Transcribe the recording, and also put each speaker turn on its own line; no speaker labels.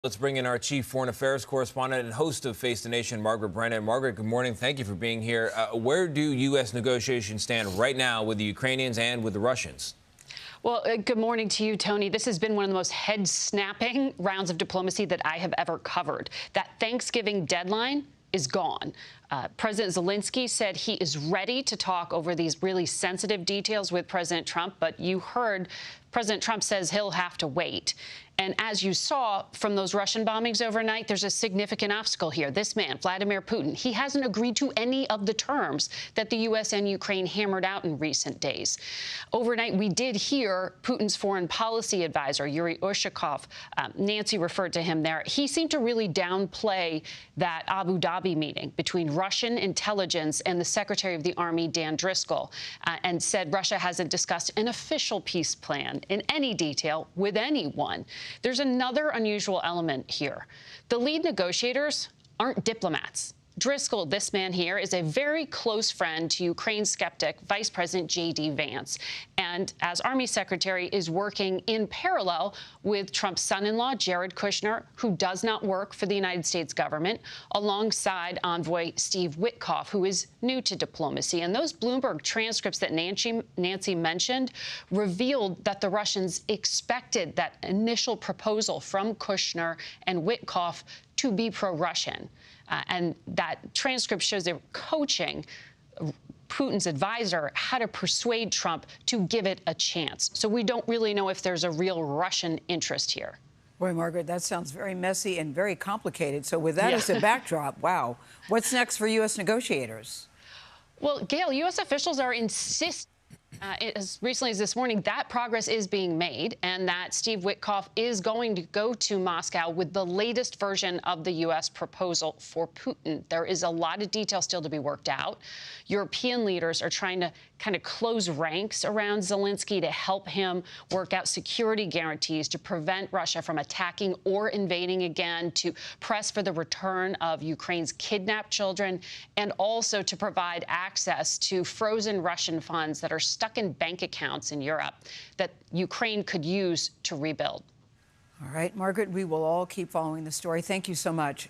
Let's bring in our chief foreign affairs correspondent and host of Face the Nation, Margaret Brennan. Margaret, good morning. Thank you for being here. Where do U.S. negotiations stand right now with the Ukrainians and with the Russians?
Well, good morning to you, Tony. This has been one of the most head-snapping rounds of diplomacy that I have ever covered. That Thanksgiving deadline is gone. President Zelensky said he is ready to talk over these really sensitive details with President Trump, but you heard President Trump says he'll have to wait. And as you saw from those Russian bombings overnight, there's a significant obstacle here. This man, Vladimir Putin, he hasn't agreed to any of the terms that the U.S. and Ukraine hammered out in recent days. Overnight, we did hear Putin's foreign policy advisor, Yuri Ushakov, Nancy referred to him there. He seemed to really downplay that Abu Dhabi meeting between Russian intelligence and the Secretary of the Army, Dan Driscoll, and said Russia hasn't discussed an official peace plan in any detail with anyone. There's another unusual element here. The lead negotiators aren't diplomats. Driscoll, this man here, is a very close friend to Ukraine skeptic Vice President J.D. Vance, and as Army Secretary is working in parallel with Trump's son-in-law, Jared Kushner, who does not work for the United States government, alongside envoy Steve Witkoff, who is new to diplomacy. And those Bloomberg transcripts that Nancy mentioned revealed that the Russians expected that initial proposal from Kushner and Witkoff to be pro-Russian. And that transcript shows they were coaching Putin's advisor how to persuade Trump to give it a chance. So we don't really know if there's a real Russian interest here.
Boy, Margaret, that sounds very messy and very complicated. So with that as a backdrop, wow. What's next for U.S. negotiators?
Well, Gayle, U.S. officials are insisting as recently as this morning, that progress is being made and that Steve Witkoff is going to go to Moscow with the latest version of the U.S. proposal for Putin. There is a lot of detail still to be worked out. European leaders are trying to kind of close ranks around Zelensky to help him work out security guarantees to prevent Russia from attacking or invading again, to press for the return of Ukraine's kidnapped children, and also to provide access to frozen Russian funds that are stuck in bank accounts in Europe that Ukraine could use to rebuild.
All right, Margaret, we will all keep following the story. Thank you so much.